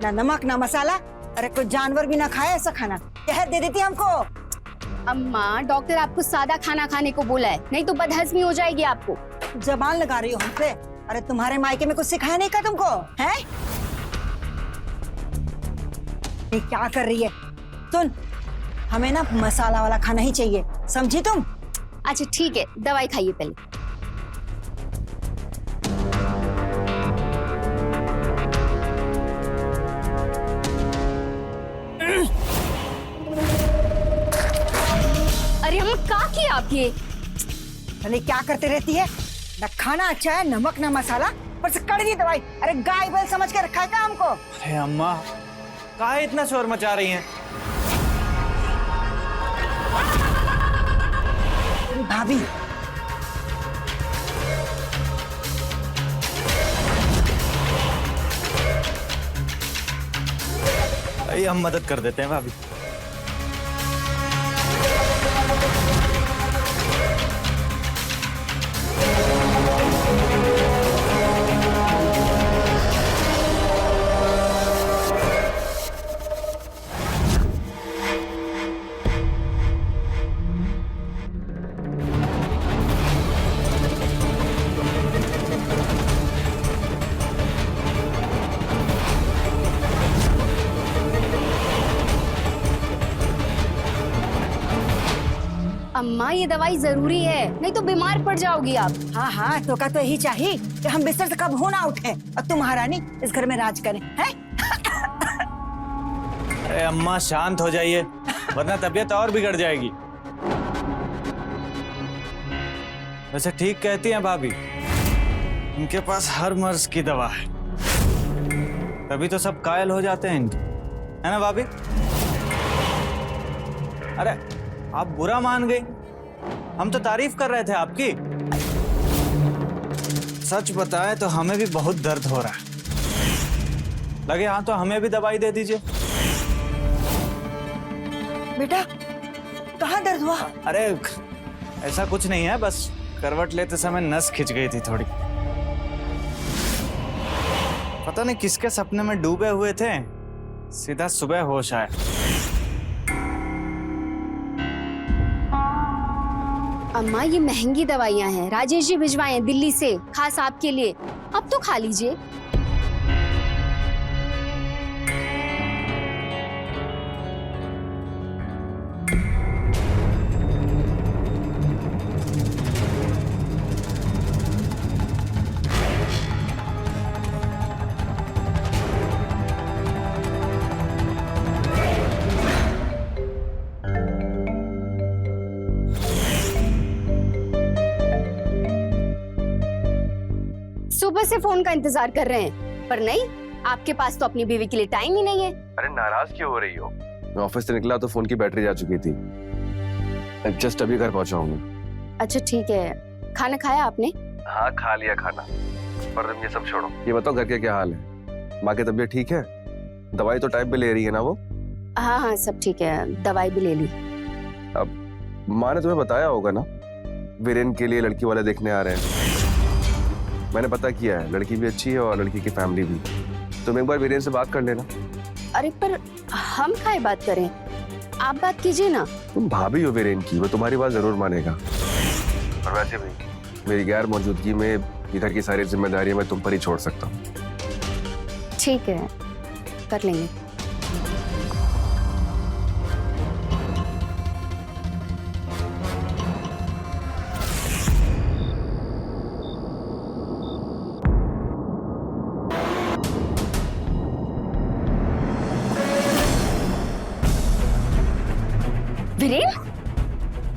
ना नमक ना मसाला। अरे कोई जानवर भी ना खाए ऐसा खाना, कहर दे देती हमको। अम्मा, डॉक्टर आपको सादा खाना खाने को बोला है, नहीं तो बदहजमी हो जाएगी आपको। जबान लगा रही हो हमसे? अरे तुम्हारे मायके में कुछ सिखाया नहीं का तुमको, हैं? ये क्या कर रही है? सुन, हमें ना मसाला वाला खाना ही चाहिए, समझी तुम? अच्छा ठीक है, दवाई खाइए पहले। अरे हम क्या किया आप ये? अरे क्या करते रहती है? ना खाना अच्छा है, नमक ना मसाला, पर से कड़वी दवाई। अरे गाय बैल समझ के रखा है क्या हमको? अरे अम्मा, काहे इतना शोर मचा रही हैं? भाभी, आइए हम मदद कर देते हैं भाभी। अम्मा, ये दवाई जरूरी है, नहीं तो बीमार पड़ जाओगी आप। हाँ हाँ, तो का तो यही चाहिए कि हम बिस्तर से कब हो ना उठे और तुम महारानी इस घर में राज करें, हैं? अरे अम्मा शांत हो जाइए, वरना तबीयत और बिगड़ जाएगी। वैसे ठीक कहती हैं भाभी, इनके पास हर मर्ज की दवा है, तभी तो सब कायल हो जाते हैं इनके, है ना भाभी? अरे आप बुरा मान गई, हम तो तारीफ कर रहे थे आपकी। सच बताएं तो हमें भी बहुत दर्द हो रहा है, लगे हाँ तो हमें भी दवाई दे दीजिए। बेटा, कहाँ दर्द हुआ? अरे ऐसा कुछ नहीं है, बस करवट लेते समय नस खिंच गई थी थोड़ी। पता नहीं किसके सपने में डूबे हुए थे, सीधा सुबह होश आया। अम्मा, ये महंगी दवाइयाँ हैं, राजेश जी भिजवाए हैं दिल्ली से खास आपके लिए, अब तो खा लीजिए। सुबह से फोन का इंतजार कर रहे हैं, पर नहीं, आपके पास तो अपनी बीवी के लिए टाइम ही नहीं है। अरे नाराज क्यों हो रही हो? मैं ऑफिस से निकला तो फोन की बैटरी जा चुकी थी, जस्ट अभी घर पहुंचा हूँ। अच्छा ठीक है, खाना खाया आपने? हाँ खा लिया खाना, पर ये सब छोड़ो, ये बताओ घर के क्या हाल है? माँ की तबीयत ठीक है? दवाई तो टाइम पे ले रही है ना वो? हाँ हाँ सब ठीक है, दवाई भी ले ली। अब माँ ने तुम्हें बताया होगा ना, वीरेन के लिए लड़की वाले देखने आ रहे हैं। मैंने पता किया है, लड़की भी अच्छी है और लड़की की फैमिली भी। तुम एक बार वीरेन से बात कर लेना। अरे पर हम काहे बात करें, आप बात कीजिए ना। तुम भाभी हो वीरेन की, वो तुम्हारी बात जरूर मानेगा। और वैसे भी मेरी गैर मौजूदगी में इधर की सारी जिम्मेदारियां मैं तुम पर ही छोड़ सकता हूँ। ठीक है, कर लेंगे। वीरेन,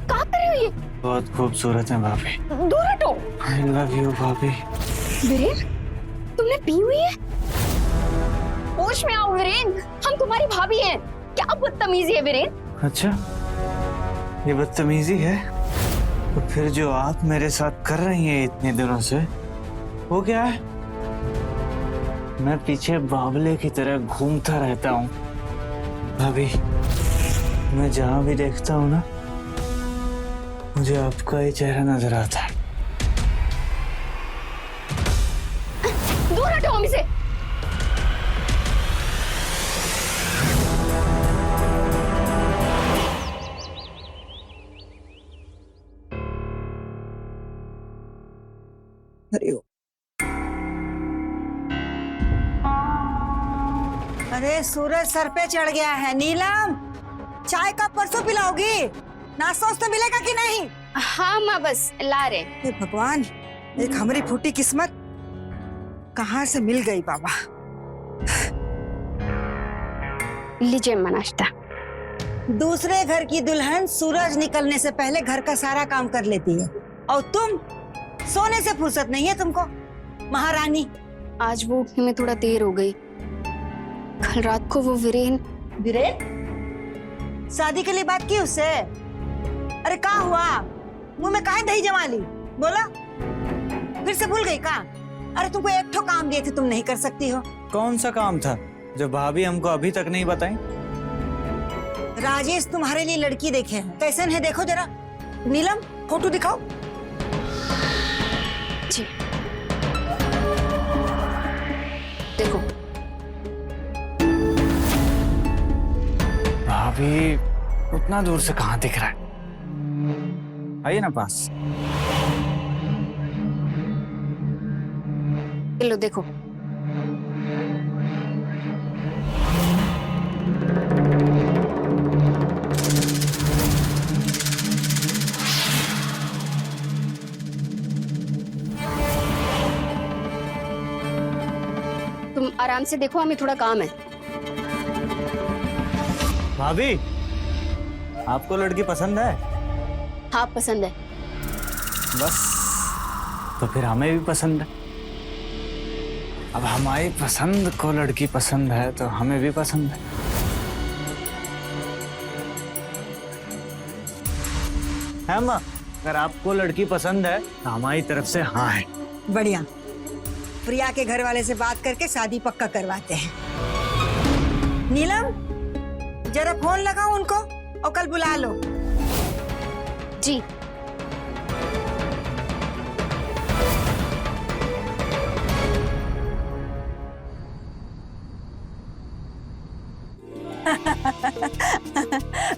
क्या कर रहे हो ये? बहुत खूबसूरत है भाभी। दूर हटो। आई लव यू भाभी। वीरेन, तुमने पी हुई है? होश में आओ वीरेन, हम तुम्हारी भाभी हैं। क्या बदतमीजी है वीरेन? अच्छा, ये बदतमीजी है? तो फिर जो आप मेरे साथ कर रही हैं इतने दिनों से, वो क्या है? मैं पीछे बावले की तरह घूमता रहता हूँ भाभी। मैं जहां भी देखता हूँ ना, मुझे आपका ही चेहरा नजर आता है। दूर हटो हमसे। हरिओम। अरे सूरज सर पे चढ़ गया है। नीलम, चाय का परसों पिलाओगी? नाश्ता वास्ता मिलेगा कि नहीं? हाँ माँ, बस ला रहे। हे भगवान, एक हमारी फूटी किस्मत कहाँ से मिल गई बाबा। लीजिए माँ नाश्ता। दूसरे घर की दुल्हन सूरज निकलने से पहले घर का सारा काम कर लेती है, और तुम सोने से फुर्सत नहीं है तुमको, महारानी। आज वो उठने में थोड़ा देर हो गई। कल रात को वो वीरेन शादी के लिए बात की उससे? अरे क्या हुआ? मुंह में काहे दही जमा ली? बोला, फिर से भूल गई का? अरे तुमको एक ठो काम दिए थे, तुम नहीं कर सकती हो? कौन सा काम था जो भाभी हमको अभी तक नहीं बताई? राजेश तुम्हारे लिए लड़की देखे हैं, कैसन है देखो जरा। नीलम, फोटो दिखाओ। जी देखो। भाभी उतना दूर से कहाँ दिख रहा है? आइए ना पास। लो देखो। तुम आराम से देखो, हमें थोड़ा काम है। भाभी, आपको लड़की पसंद है? हाँ पसंद है। बस, तो फिर हमें भी पसंद है। अब हमारी पसंद को लड़की पसंद है तो हमें भी पसंद है माँ? अगर आपको लड़की पसंद है तो हमारी तरफ से हाँ है। बढ़िया। प्रिया के घर वाले से बात करके शादी पक्का करवाते हैं। नीलम, जरा फोन लगाओ उनको और कल बुला लो। जी।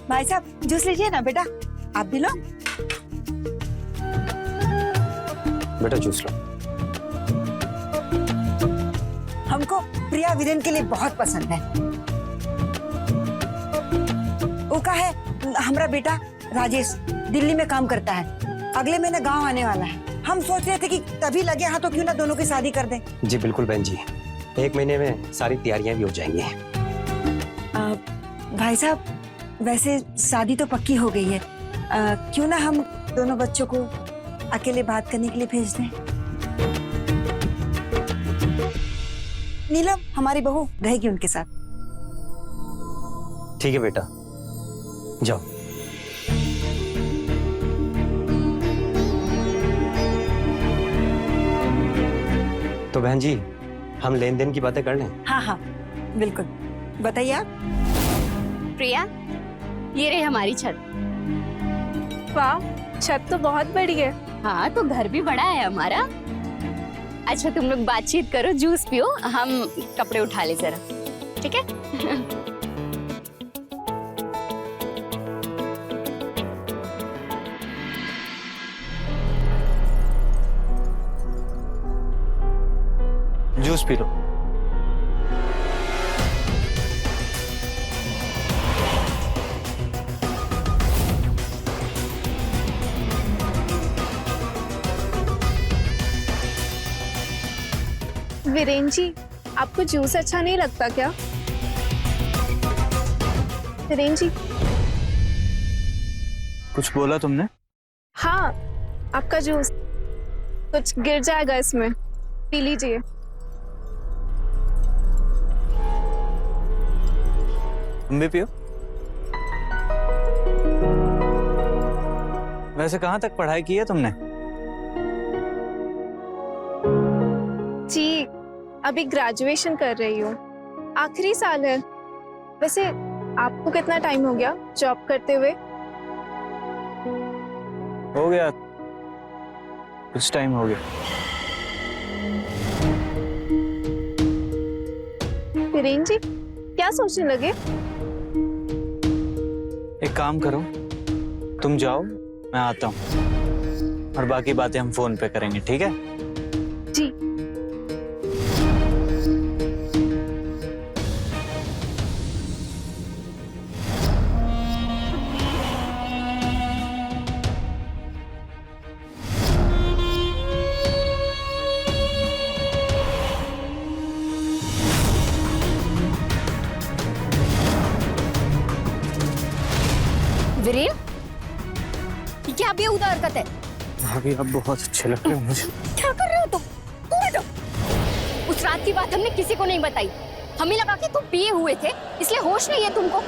भाई साहब, जूस लीजिए ना बेटा, आप भी लो। बेटा जूस लो। हमको प्रिया वीरेन के लिए बहुत पसंद है। वो का है, हमारा बेटा राजेश दिल्ली में काम करता है, अगले महीने गांव आने वाला है। हम सोच रहे थे कि तभी लगे हाँ तो क्यों ना दोनों की शादी कर दें। जी बिल्कुल बहन जी, 1 महीने में सारी तैयारियां भी हो जाएंगी। भाई साहब, वैसे शादी तो पक्की हो गई है, क्यों ना हम दोनों बच्चों को अकेले बात करने के लिए भेज दें। नीलम हमारी बहू रहेगी उनके साथ। ठीक है बेटा, जाओ। तो बहन जी, हम लेन देन की बातें कर लें? हाँ हाँ बिल्कुल, बताइए आप। प्रिया, ये रही हमारी छत। वाह, छत तो बहुत बड़ी है। हाँ तो घर भी बड़ा है हमारा। अच्छा तुम लोग बातचीत करो, जूस पियो, हम कपड़े उठा ले जरा, ठीक है? Juice P low. वीरेन जी, आपको जूस अच्छा नहीं लगता क्या? वीरेन जी। कुछ बोला तुमने? हाँ, आपका जूस कुछ गिर जाएगा इसमें, पी लीजिए। तुम भी पियो। वैसे कहाँ तक पढ़ाई की है तुमने? जी, अभी ग्रेजुएशन कर रही हूँ, आखिरी साल है। वैसे आपको कितना टाइम हो गया जॉब करते हुए? हो गया, कुछ टाइम हो गया। वीरेन जी, क्या सोचने लगे? एक काम करो, तुम जाओ, मैं आता हूँ और बाकी बातें हम फोन पे करेंगे, ठीक है? जी। वीरेन, ये क्या बेहुदा हरकत है? भाभी आप बहुत अच्छे लगते हो मुझे। क्या कर रहे हो तुम? तुम हटो। उस रात की बात हमने किसी को नहीं बताई। हमें लगा कि तुम पिए हुए थे, इसलिए होश नहीं है तुमको।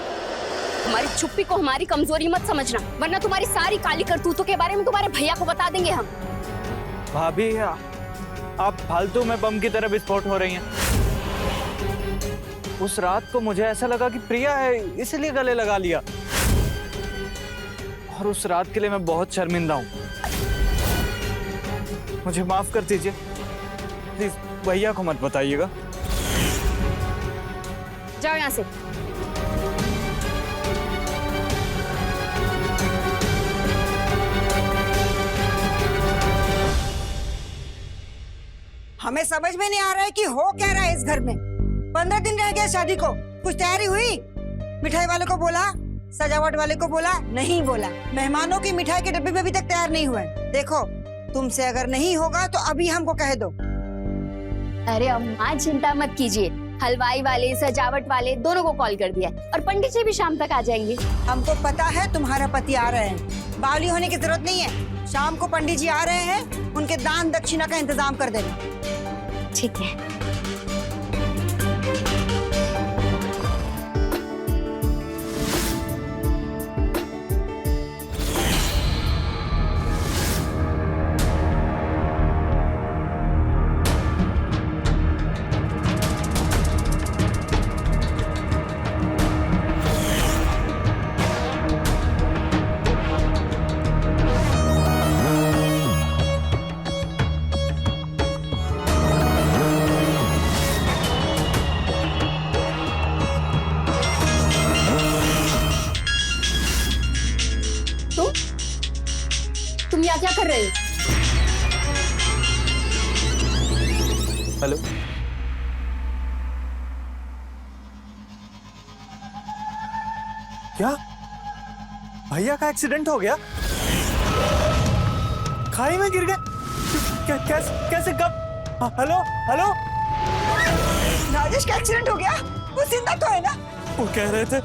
हमारी चुप्पी को हमारी कमजोरी मत समझना, वरना तुम्हारी सारी काली करतूतों के बारे में तुम्हारे भैया को बता देंगे हम। भाभी आप फालतू में बम की तरह विस्फोट हो रही हैं। उस रात को मुझे ऐसा लगा कि प्रिया है, इसलिए गले लगा लिया। और उस रात के लिए मैं बहुत शर्मिंदा हूँ। मुझे माफ कर दीजिए, प्लीज भैया को मत बताइएगा। जाओ यहाँ से। हमें समझ में नहीं आ रहा है कि हो क्या रहा है इस घर में। 15 दिन रह गया शादी को, कुछ तैयारी हुई? मिठाई वाले को बोला, सजावट वाले को बोला, नहीं बोला। मेहमानों की मिठाई के डब्बे भी अभी तक तैयार नहीं हुए। देखो, तुमसे अगर नहीं होगा तो अभी हमको कह दो। अरे अम्मा चिंता मत कीजिए, हलवाई वाले सजावट वाले दोनों को कॉल कर दिया और पंडित जी भी शाम तक आ जाएंगे। हमको पता है तुम्हारा पति आ रहे हैं, बावली होने की जरूरत नहीं है। शाम को पंडित जी आ रहे हैं, उनके दान दक्षिणा का इंतजाम कर देना। ठीक है। तुम यहाँ क्या कर रहे हो? हेलो, क्या भैया का एक्सीडेंट हो गया? खाई में गिर गए? कैसे कब? हेलो हेलो, राजेश का एक्सीडेंट हो गया? वो जिंदा तो है ना? वो कह रहे थे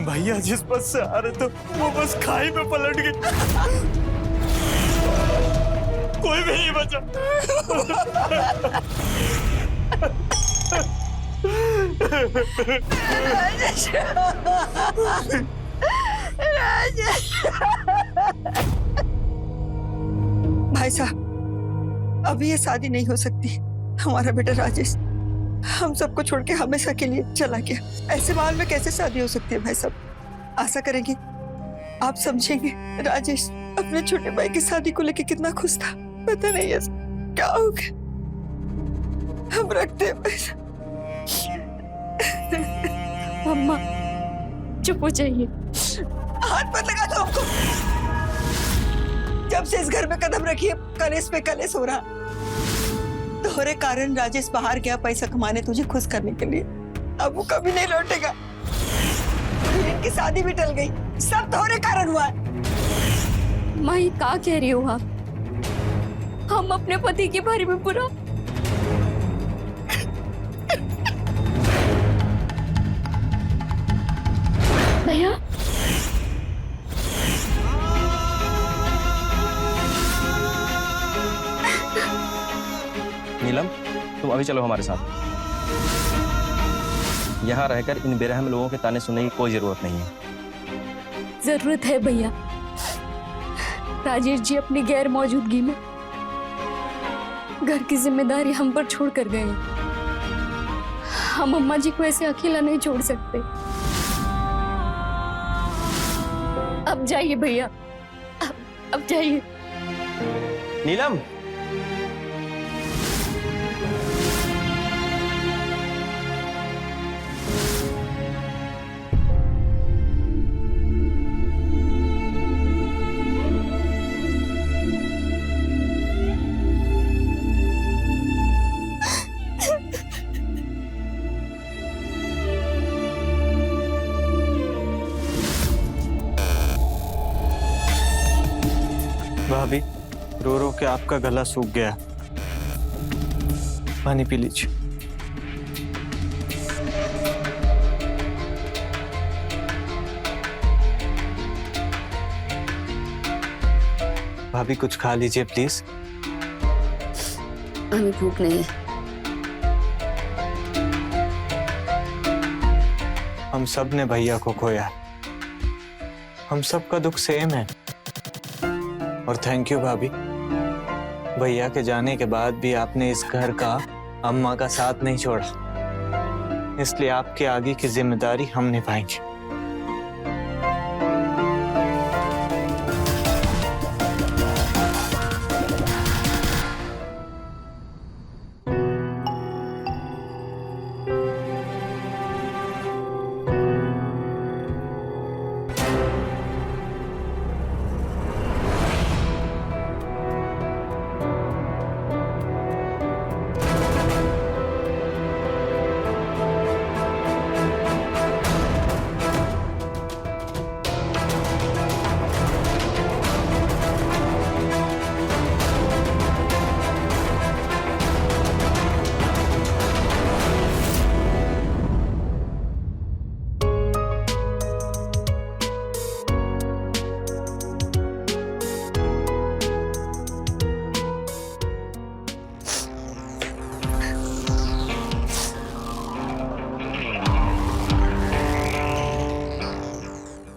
भैया जिस बस से आ रहे थे वो बस खाई में पलट गई। कोई भी नहीं बचा। राजेश, राजेश। भाई साहब, अभी ये शादी नहीं हो सकती। हमारा बेटा राजेश हम सबको छोड़ के हमेशा के लिए चला गया। ऐसे माहौल में कैसे शादी हो सकती है भाई साहब? आशा करेंगे आप समझेंगे। राजेश अपने छोटे भाई की शादी को लेके कितना खुश था, पता नहीं है क्या हो गया। हम रखते हैं पैसा। अम्मा चुप हो जाइए। हाथ पर लगा दो हमको। जब से इस घर में कदम रखी है कलेश पे कलेश हो रहा। तोहरे कारण राजेश बाहर गया पैसा कमाने, तुझे खुश करने के लिए। अब वो कभी नहीं लौटेगा। इनकी शादी भी टल गई, सब तोहरे कारण हुआ। माँ ये क्या कह रही हो आप? हम अपने पति के बारे में बुरा? भैया नीलम, तुम अभी चलो हमारे साथ। यहाँ रहकर इन बेरहम लोगों के ताने सुनने की कोई जरूरत नहीं है। जरूरत है भैया। राजेश जी अपनी गैर मौजूदगी में घर की जिम्मेदारी हम पर छोड़ कर गए। हम अम्मा जी को ऐसे अकेला नहीं छोड़ सकते। अब जाइए भैया, अब जाइए। नीलम, रो रो के आपका गला सूख गया। पानी पी लीजिए। भाभी कुछ खा लीजिए प्लीज। हमें भूख नहीं है। हम सब ने भैया को खोया, हम सबका दुख सेम है। और थैंक यू भाभी, भैया के जाने के बाद भी आपने इस घर का, अम्मा का साथ नहीं छोड़ा, इसलिए आपके आगे की जिम्मेदारी हम निभाएंगे।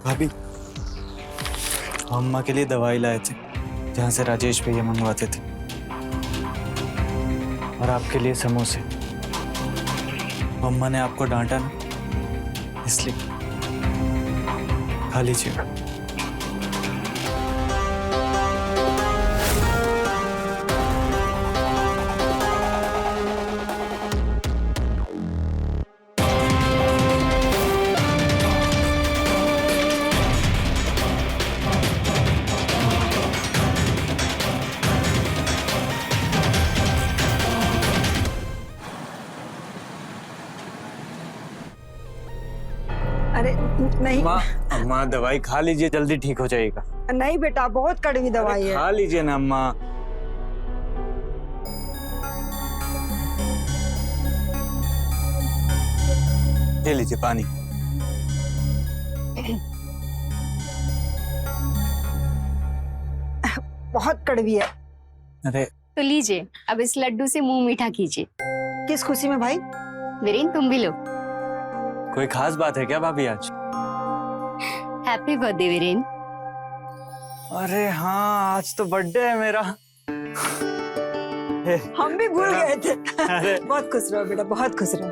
भाभी, अम्मा के लिए दवाई लाए थे जहाँ से राजेश भैया मंगवाते थे, और आपके लिए समोसे। अम्मा ने आपको डांटा ना, इसलिए खा लीजिएगा। अरे नहीं अम्मा दवाई खा लीजिए, जल्दी ठीक हो जाएगा। नहीं बेटा, बहुत कड़वी दवाई है। खा लीजिए ना अम्मा। ले लीजिए पानी। बहुत कड़वी है। अरे तो लीजिए, अब इस लड्डू से मुंह मीठा कीजिए। किस खुशी में भाई? वीरेन तुम भी लो। कोई खास बात है क्या भाभी आज? Happy birthday Viren. अरे हाँ, आज तो बर्थडे है मेरा। हम भी भूल गए थे। अरे बहुत खुश रहो बेटा, बहुत खुश रहो।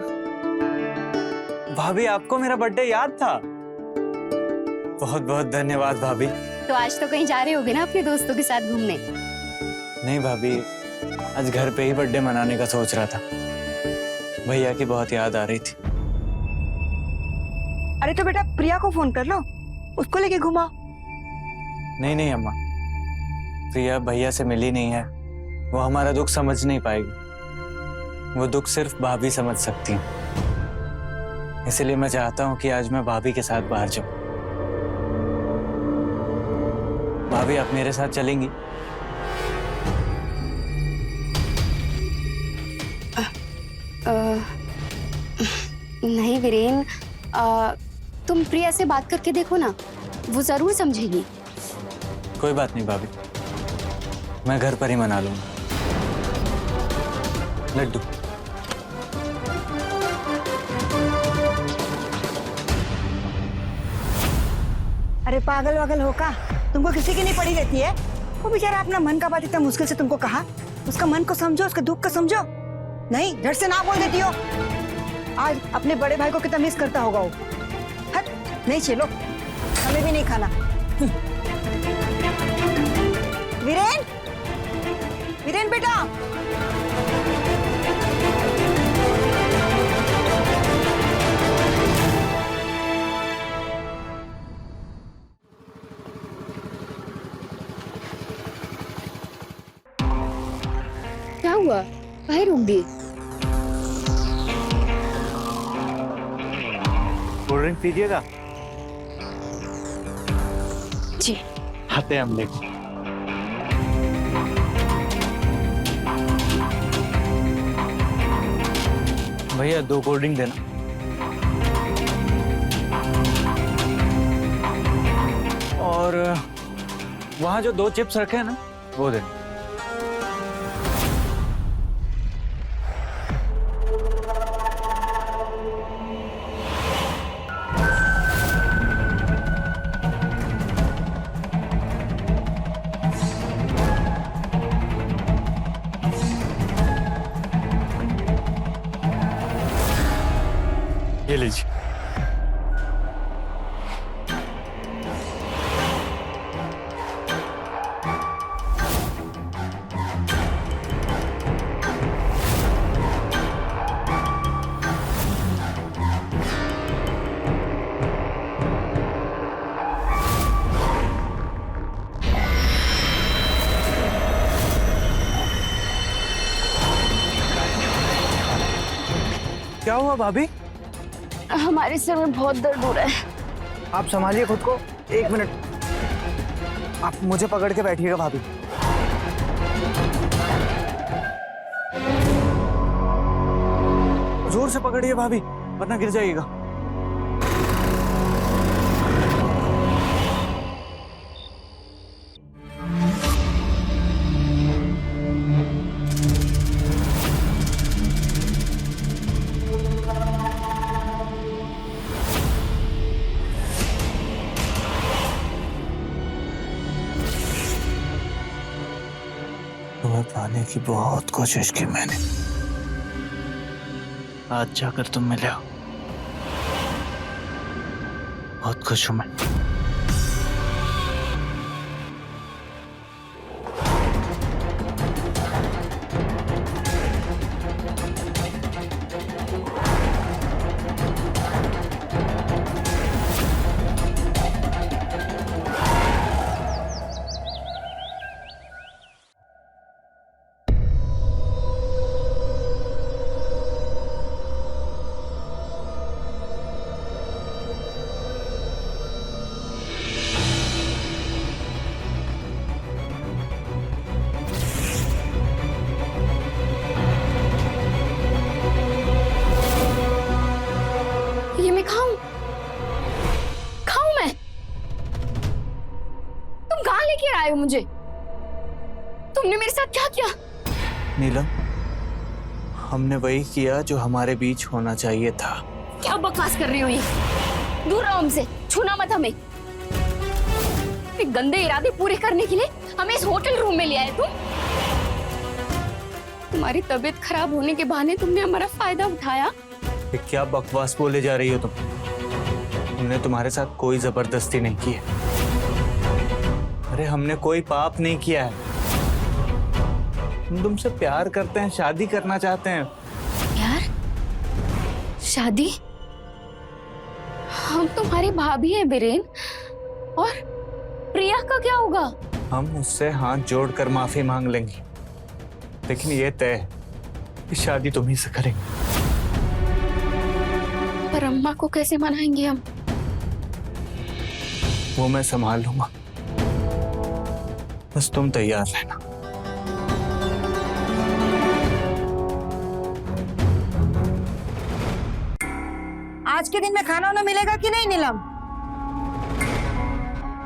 भाभी, आपको मेरा बर्थडे याद था? बहुत बहुत धन्यवाद भाभी। तो आज तो कहीं जा रहे होगे ना अपने दोस्तों के साथ घूमने? नहीं भाभी, आज घर पे ही बर्थडे मनाने का सोच रहा था। भैया की बहुत याद आ रही थी। अरे तो बेटा प्रिया को फोन कर लो, उसको लेके घुमाओ। नहीं अम्मा, प्रिया भैया से मिली नहीं है, वो हमारा दुख समझ नहीं पाएगी। वो दुख सिर्फ भाभी समझ सकती है, इसलिए मैं चाहता हूँ कि आज मैं भाभी के साथ बाहर जाऊं। भाभी, आप मेरे साथ चलेंगी? नहीं वीरेन, तुम प्रिया से बात करके देखो ना, वो जरूर समझेगी। कोई बात नहीं भाभी, मैं घर पर ही मना लूंगा। लड्डू। अरे पागल वागल हो का? तुमको किसी की नहीं पड़ी रहती है? वो बेचारा अपना मन का बात इतना मुश्किल से तुमको कहा, उसका मन को समझो, उसके दुख को समझो। नहीं, झट से ना बोल देती हो। आज अपने बड़े भाई को कितना मिस करता होगा वो। हट, नहीं चलो, हमें भी नहीं खाना। वीरेन, वीरेन बेटा। क्या हुआ? काहे रुक दिए? कोल्ड ड्रिंक पीजिएगा? जी। आते हैं हम लेके। भैया 2 कोल्ड ड्रिंक देना। और वहाँ जो 2 चिप्स रखे हैं ना, वो दे। ये लीजिए। क्या हुआ भाभी? हमारे सिर में बहुत दर्द हो रहा है। आप संभालिए खुद को, 1 मिनट। आप मुझे पकड़ के बैठिएगा भाभी। जोर से पकड़िए भाभी, वरना गिर जाइएगा। तुम्हें पाने की बहुत कोशिश की मैंने, आज जाकर तुम मिले हो। बहुत खुश हूं मैं। आए हो मुझे? तुमने मेरे साथ क्या किया? नीलम, हमने वही किया जो हमारे बीच होना चाहिए था। क्या बकवास कर रही हो ये? दूर रहो हमसे, छूना मत हमें। गंदे इरादे पूरे करने के लिए हमें इस होटल रूम में ले आए तुम। तुम्हारी तबीयत खराब होने के बहाने तुमने हमारा फायदा उठाया। ये क्या बकवास बोले जा रही हो तुम? हमने तुम्हारे साथ कोई जबरदस्ती नहीं की है। अरे हमने कोई पाप नहीं किया है। हम तुमसे प्यार करते हैं, शादी करना चाहते हैं। प्यार? शादी? हम तुम्हारी भाभी हैं बीरेन। और प्रिया का क्या होगा? हम उससे हाथ जोड़कर माफी मांग लेंगे, लेकिन ये तय है कि शादी तुम्ही से करेंगे। पर अम्मा को कैसे मनाएंगे हम? वो मैं संभाल लूंगा, बस तुम तैयार रहना। आज के दिन में खाना वाना मिलेगा कि नहीं नीलम?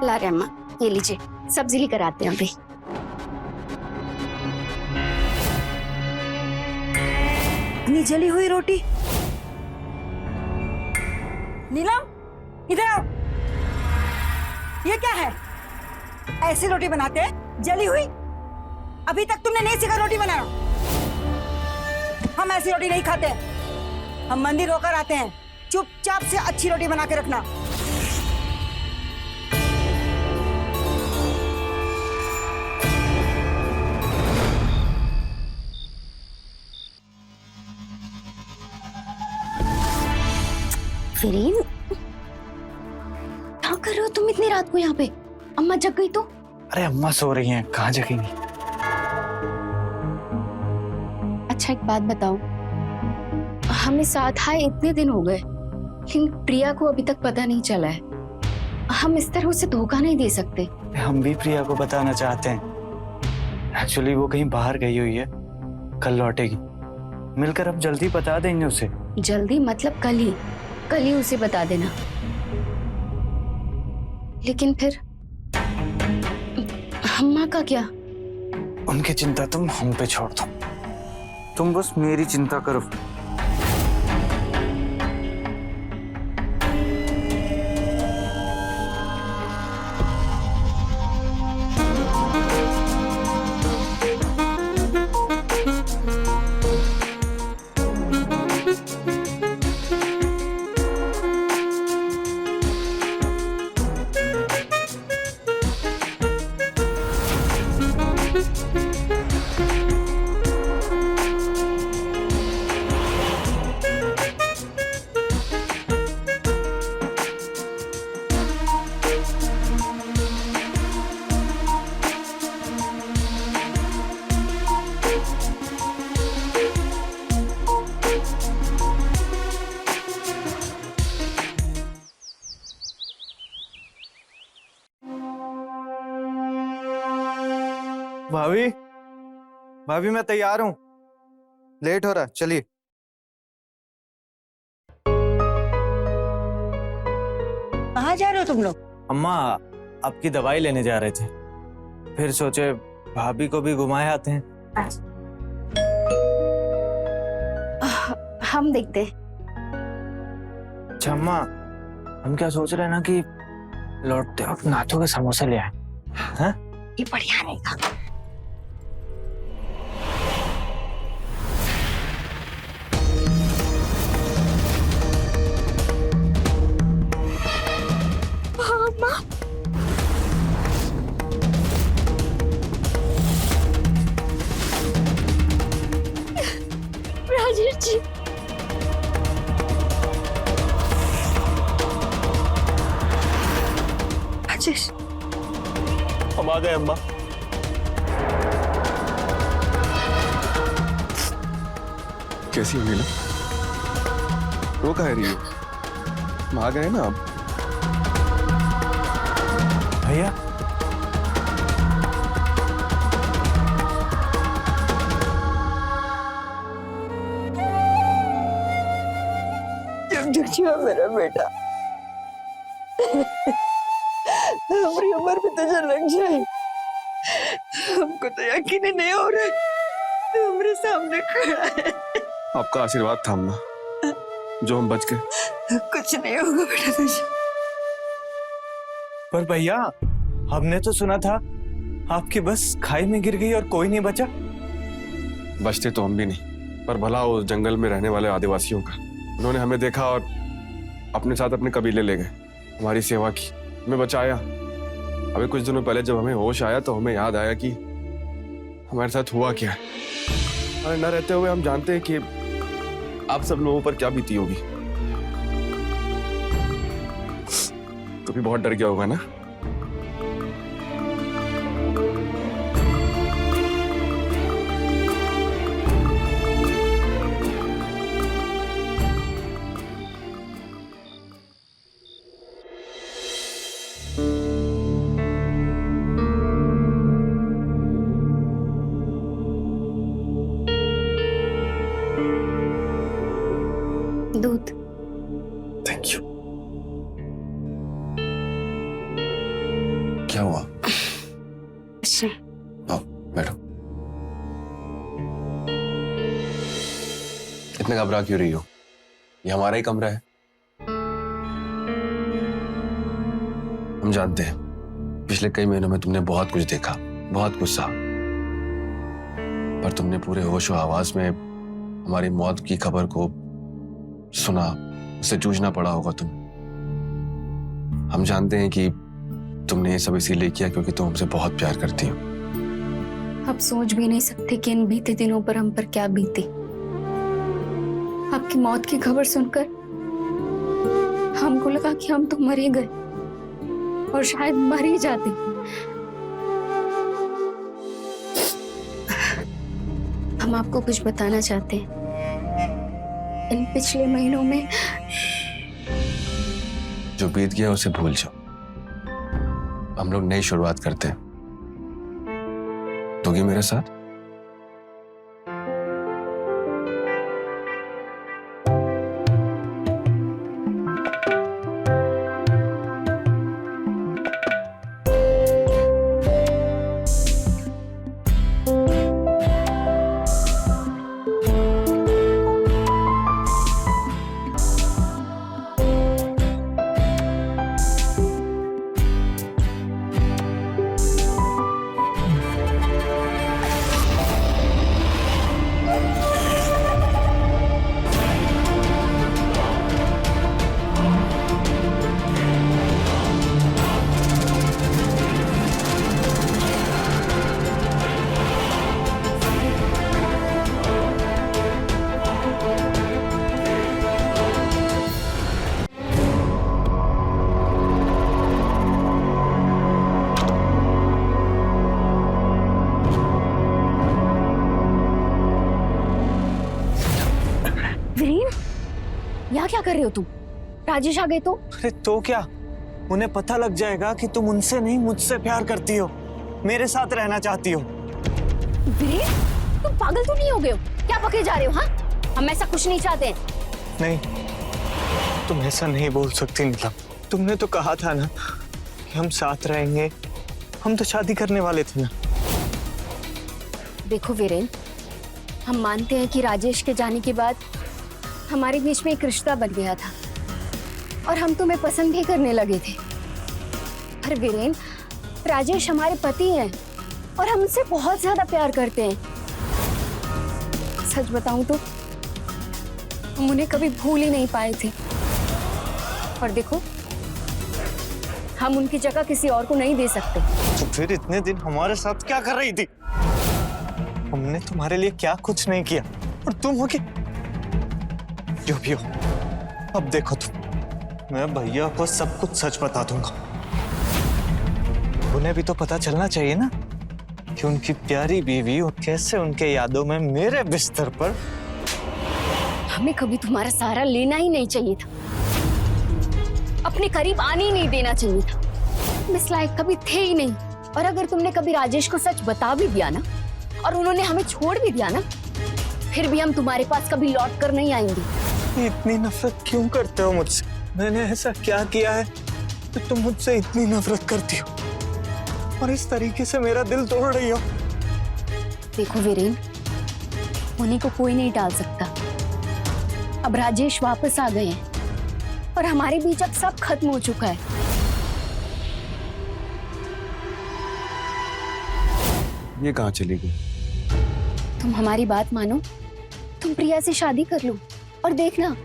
ला रहे अम्मा, ये लीजिए, सब्जी लेकर आते हैं अभी। इतनी जली हुई रोटी। नीलम, इधर आओ। ये क्या है? ऐसी रोटी बनाते हैं जली हुई? अभी तक तुमने नहीं सीखा रोटी बनाना। हम ऐसी रोटी नहीं खाते। हम मंदिर होकर आते हैं। चुपचाप से अच्छी रोटी बना के रखना। फरीन, क्या कर रहे हो तुम इतनी रात को यहाँ पे? अम्मा जग गई तो? अरे अम्मा सो रही हैं, कहाँ जगेंगी? अच्छा एक बात बताओ, हमें साथ आए इतने दिन हो गए, लेकिन प्रिया को अभी तक पता नहीं चला है। हम इस तरह उसे धोखा नहीं दे सकते। हम भी प्रिया को बताना चाहते हैं। एक्चुअली वो कहीं बाहर गई हुई है, कल लौटेगी। मिलकर अब जल्दी बता देंगे उसे। जल्दी मतलब कल ही उसे बता देना। लेकिन फिर अम्मा का क्या? उनकी चिंता तुम हम पे छोड़ दो, तुम बस मेरी चिंता करो। भाभी, भाभी मैं तैयार हूँ, लेट हो रहा है, चलिए। कहाँ जा रहे हो तुम लोग? अम्मा आपकी दवाई लेने जा रहे थे, फिर सोचे भाभी को भी घुमाए आते हैं। हम देखते हैं। अच्छा अम्मा, हम क्या सोच रहे हैं ना कि लौटते वक्त नाथू के समोसे ले आए। हाँ? ये बढ़िया रहेगा। राजेश जी, राजेश, हम आ गए अम्मा। कैसी हो नीलम? रो कह रही हो? हम आ गए ना अब। भैया जग जिया मेरा बेटा, हमारी उम्र भी तुझे लग जाए, हमको तो यकीन ही नहीं हो रहा है तू हमारे सामने खड़ा है। आपका आशीर्वाद था अम्मा, जो हम बच गए। कुछ नहीं होगा बेटा तुझे। पर भैया, हमने तो सुना था आपकी बस खाई में गिर गई और कोई नहीं बचा। बचते तो हम भी नहीं, पर भला उस जंगल में रहने वाले आदिवासियों का। उन्होंने हमें देखा और अपने साथ अपने कबीले ले गए, हमारी सेवा की, हमें बचाया। अभी कुछ दिनों पहले जब हमें होश आया तो हमें याद आया कि हमारे साथ हुआ क्या है। और न रहते हुए हम जानते हैं कि आप सब लोगों पर क्या बीती होगी। तो भी बहुत डर गया होगा ना? दूध। Thank you. क्या हुआ? अच्छा, आओ बैठो। इतने घबरा क्यों रही हो? ये हमारा ही कमरा है। हम जानते हैं पिछले कई महीनों में तुमने बहुत कुछ देखा, बहुत कुछ सहा, पर तुमने पूरे होश और आवाज में हमारी मौत की खबर को सुना, उससे जूझना पड़ा होगा तुम। हम जानते हैं कि तुमने ये सब इसीलिए किया क्योंकि तुम हमसे बहुत प्यार करती हो। आप सोच भी नहीं सकते कि इन बीते दिनों पर हम पर क्या बीती। आपकी मौत की खबर सुनकर हमको लगा कि हम तो मर ही गए और शायद मर ही जाते। हम आपको कुछ बताना चाहते हैं। इन पिछले महीनों में जो बीत गया उसे भूल जाओ, हम लोग नई शुरुआत करते हैं। दोगी मेरे साथ? वीरेन, यहाँ क्या कर रहे हो तुम? राजेश आ गए तो? अरे तो क्या, उन्हें पता लग जाएगा कि तुम उनसे नहीं मुझसे प्यार करती हो, मेरे साथ रहना चाहती हो। वीरेन, तुम पागल तो नहीं हो गए हो? क्या पकड़े जा रहे हो? हाँ, हम ऐसा कुछ नहीं चाहते हैं। नहीं, तुम ऐसा नहीं बोल सकती नीलम। तुमने तो कहा था ना कि हम साथ रहेंगे, हम तो शादी करने वाले थे ना। देखो वीरेन, हम मानते हैं कि राजेश के जाने के बाद हमारे बीच में एक रिश्ता बन गया था और हम तुम्हें पसंद भी करने लगे थे। पर वीरेन, राजेश हमारे पति हैं और हम उनसे बहुत ज्यादा प्यार करते हैं। सच बताऊं तो हम उन्हें कभी भूल ही नहीं पाए थे। और देखो, हम उनकी जगह किसी और को नहीं दे सकते। तो फिर इतने दिन हमारे साथ क्या कर रही थी? हमने तुम्हारे लिए क्या कुछ नहीं किया और तुम हो कि जो भी हो। अब देखो तुम, मैं भैया को सब कुछ सच बता दूंगा। उन्हें भी तो पता चलना चाहिए ना कि उनकी प्यारी बीवी और कैसे उनके यादों में मेरे बिस्तर पर। हमें कभी तुम्हारा सहारा लेना ही नहीं चाहिए था, अपने करीब आने ही नहीं देना चाहिए था। तुम इस लायक कभी थे ही नहीं। और अगर तुमने कभी राजेश को सच बता भी दिया ना और उन्होंने हमें छोड़ भी दिया ना, फिर भी हम तुम्हारे पास कभी लौट कर नहीं आएंगे। इतनी नफरत क्यों करते हो मुझसे? मैंने ऐसा क्या किया है कि तुम मुझसे इतनी नफरत करती हो और इस तरीके से मेरा दिल तोड़ रही हो? देखो वीरेन, उन्हीं को कोई नहीं टाल सकता। अब राजेश वापस आ गए हैं और हमारे बीच अब सब खत्म हो चुका है। ये कहाँ चली गई? तुम हमारी बात मानो, तुम प्रिया से शादी कर लो और देखना,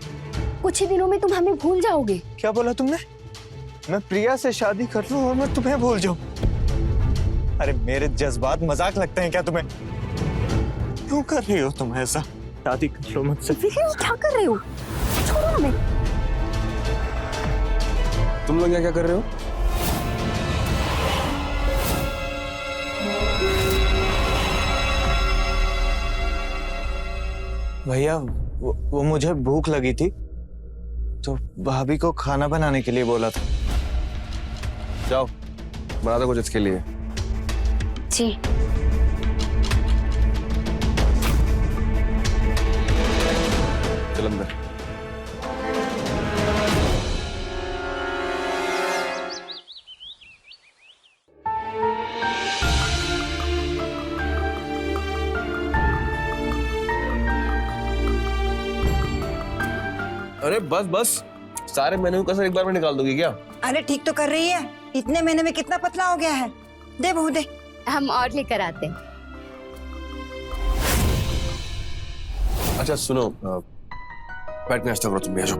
कुछ ही दिनों में तुम हमें भूल जाओगे। क्या बोला तुमने? मैं प्रिया से शादी कर लूं और मैं तुम्हें भूल जाऊं? अरे मेरे जज्बात मजाक लगते हैं क्या तुम्हें? क्यों कर रही हो तुम ऐसा? शादी कर लो मुझसे। वीरेन, क्या कर रहे हो? छोड़ो हमें। तुम लोग यहाँ क्या कर रहे हो? भैया, वो मुझे भूख लगी थी तो भाभी को खाना बनाने के लिए बोला था। जाओ, बना दो कुछ इसके लिए। जी। चल अंदर। अरे बस बस, सारे मेन्यू का कसर एक बार में निकाल दोगी क्या? अरे ठीक तो कर रही है, इतने महीने में कितना पतला हो गया है। दे बहू दे। हम और लेकर आते हैं। अच्छा सुनो, बैठ के नाश्ता करो तुम भी, आ जाओ।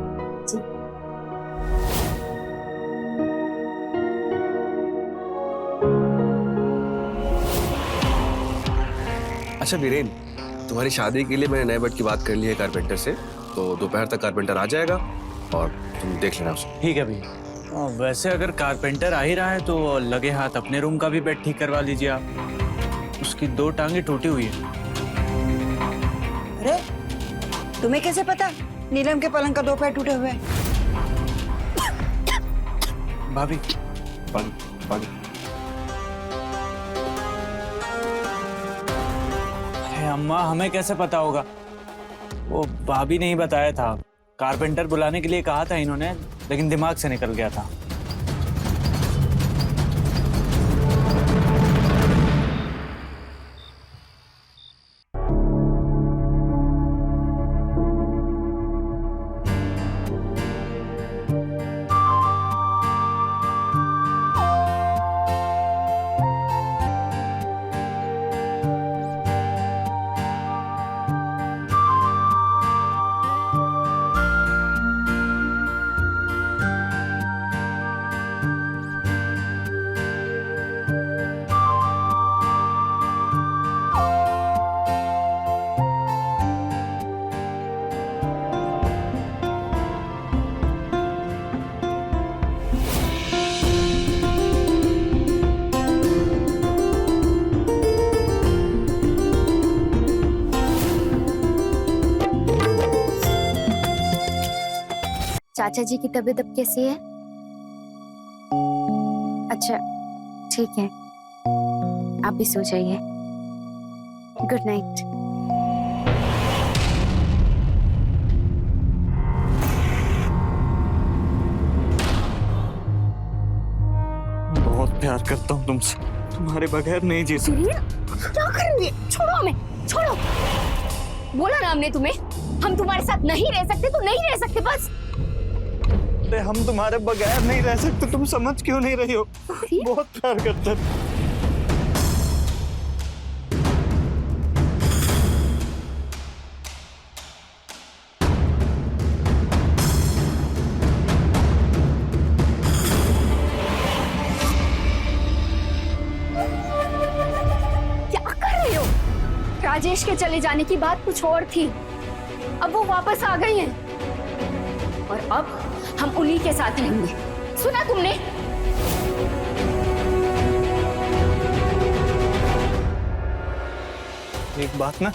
अच्छा वीरेन, तुम्हारी शादी के लिए मैंने नए बेड की बात कर ली है कारपेंटर से, तो दोपहर तक कारपेंटर आ जाएगा और तुम देख लेना उसे। ठीक है भैया। वैसे अगर कारपेंटर आ ही रहा है तो लगे हाथ अपने रूम का भी बेड ठीक करवा लीजिए आप। उसकी 2 टांगे टूटी हुई है। अरे तुम्हें कैसे पता नीलम के पलंग का 2 पैर टूटे हुए हैं? भाभी, पानी पानी। अरे अम्मा, हमें कैसे पता होगा? वो भाभी ने ही बताया था। कारपेंटर बुलाने के लिए कहा था इन्होंने, लेकिन दिमाग से निकल गया था। चाचा जी की तबीयत अब कैसी है? अच्छा, ठीक है, आप भी सो जाइए। Good night. बहुत प्यार करता हूँ तुमसे, तुम्हारे बगैर नहीं जी सकता। क्या कर रही है? छोड़ो हमें, छोड़ो। बोला ना हमने तुम्हें, हम तुम्हारे साथ नहीं रह सकते तो नहीं रह सकते बस। अरे हम तुम्हारे बगैर नहीं रह सकते, तुम समझ क्यों नहीं रही हो? बहुत प्यार करता हूँ। राजेश के चले जाने की बात कुछ और थी, अब वो वापस आ गई हैं और अब हम उन्हीं के साथ रहेंगे। सुना तुमने? एक बात ना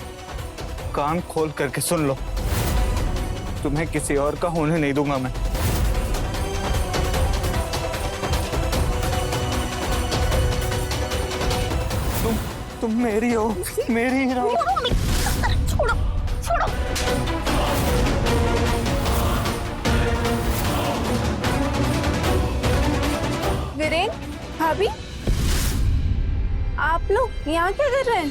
कान खोल करके सुन लो, तुम्हें किसी और का होने नहीं दूंगा मैं। तुम मेरी हो, मेरी ही रहो। छोड़ो, छोड़ो। वीरेन, भाभी, आप लोग यहाँ क्या कर रहे हैं?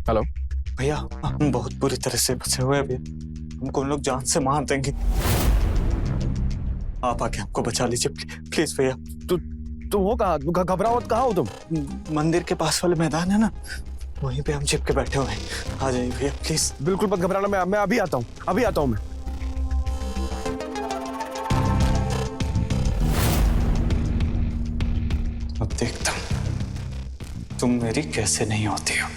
हेलो भैया, हम बहुत बुरी तरह से फंसे हुए हैं भैया, हमको उन लोग जान से मार देंगे। आप आके हमको बचा लीजिए प्लीज भैया। तू हो कहाँ? घबराओ मत, कहाँ हो तुम? मंदिर के पास वाले मैदान है ना, वहीं पे हम चिपके बैठे हुए हैं। आ जाइए भैया प्लीज। बिल्कुल मत घबराना, मैं अभी आता हूँ, अभी आता हूँ मैं। अब देखता हूँ तुम मेरी कैसे नहीं होती हो।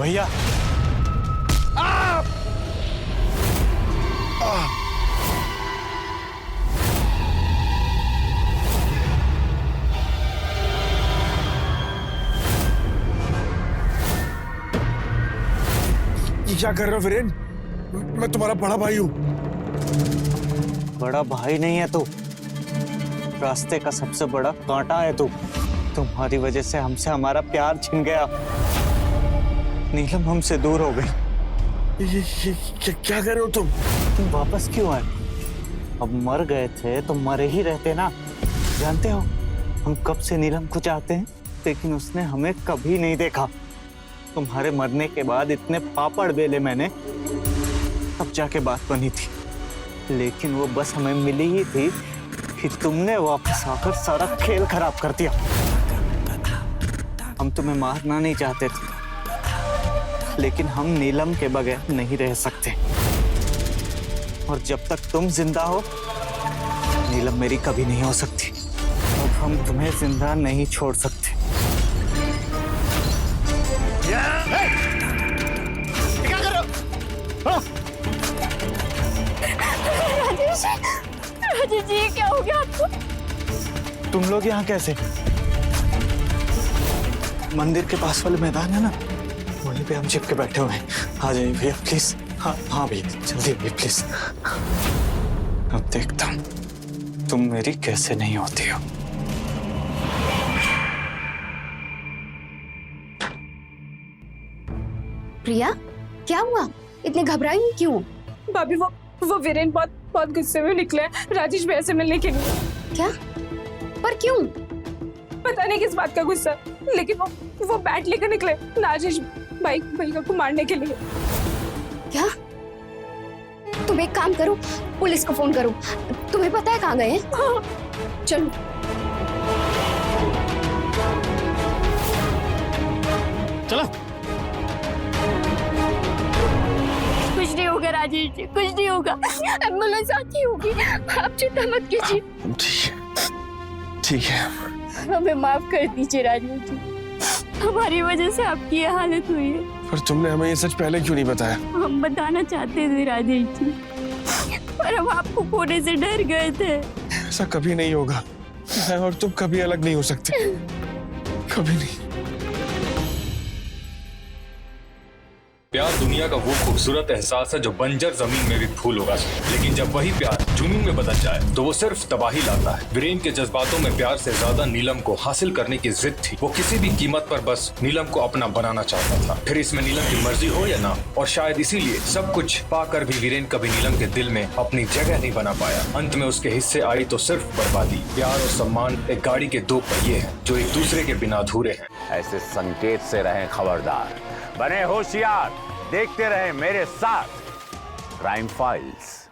भैया क्या कर रहे हो वीरेन? मैं तुम्हारा बड़ा भाई हूँ। बड़ा भाई नहीं है तू, रास्ते का सबसे बड़ा कांटा है तू। तुम्हारी वजह से हमसे हमारा प्यार छिन गया, नीलम हमसे दूर हो गई। ये क्या कर रहे हो तुम? तुम वापस क्यों आए? अब मर गए थे तो मरे ही रहते ना। जानते हो हम कब से नीलम को चाहते हैं, लेकिन उसने हमें कभी नहीं देखा। तुम्हारे मरने के बाद इतने पापड़ बेले मैंने, तब जाके बात बनी थी, लेकिन वो बस हमें मिली ही थी कि तुमने वापस आकर सारा खेल खराब कर दिया। हम तुम्हें मारना नहीं चाहते थे, लेकिन हम नीलम के बगैर नहीं रह सकते, और जब तक तुम जिंदा हो नीलम मेरी कभी नहीं हो सकती। अब हम तुम्हें जिंदा नहीं छोड़ सकते। क्या कर रहे हो? राजेश, राजेश जी क्या हो गया आपको? तुम लोग यहाँ कैसे? मंदिर के पास वाले मैदान है ना, वहीं पे हम चिपके बैठे हुए हैं। आ जाइए भैया प्लीज। हाँ हाँ भैया जल्दी भैया प्लीज। अब देखता हूँ तुम मेरी कैसे नहीं होती हो। प्रिया, क्या हुआ? इतने घबराई हुई क्यों? भाभी, वो वीरेन बहुत गुस्से में निकले हैं राजेश भैया से मिलने के लिए। क्या? पर क्यों? पता नहीं किस बात का गुस्सा, लेकिन वो बैट लेकर निकले राजेश भैया को मारने के लिए। क्या? तुम एक काम करो, पुलिस को फोन करो। तुम्हें पता है कहाँ गए हैं? हाँ। चलो। चला। कुछ नहीं होगा राजेश जी, कुछ नहीं होगा। एम्बुलेंस आती होगी, आप चिंता मत कीजिए। ठीक है। हमें माफ कर दीजिए राजेश जी, हमारी वजह से आपकी ये हालत हुई है। पर तुमने हमें ये सच पहले क्यों नहीं बताया? हम बताना चाहते थे राजेश जी, पर हम आपको खोने से डर गए थे। ऐसा कभी नहीं होगा। मैं और तुम कभी अलग नहीं हो सकते, कभी नहीं। प्यार दुनिया का वो खूबसूरत एहसास है जो बंजर जमीन में भी फूल उगा सके, लेकिन जब वही प्यार जुनून में बदल जाए तो वो सिर्फ तबाही लाता है। वीरेन के जज्बातों में प्यार से ज्यादा नीलम को हासिल करने की जिद थी। वो किसी भी कीमत पर बस नीलम को अपना बनाना चाहता था, फिर इसमें नीलम की मर्जी हो या ना। और शायद इसीलिए सब कुछ पाकर भी वीरेन कभी नीलम के दिल में अपनी जगह नहीं बना पाया। अंत में उसके हिस्से आई तो सिर्फ बर्बादी। प्यार और सम्मान एक गाड़ी के दो पहिए हैं जो एक दूसरे के बिना अधूरे हैं। ऐसे संकेत से रहें खबरदार, बने होशियार, देखते रहें मेरे साथ क्राइम फाइल्स।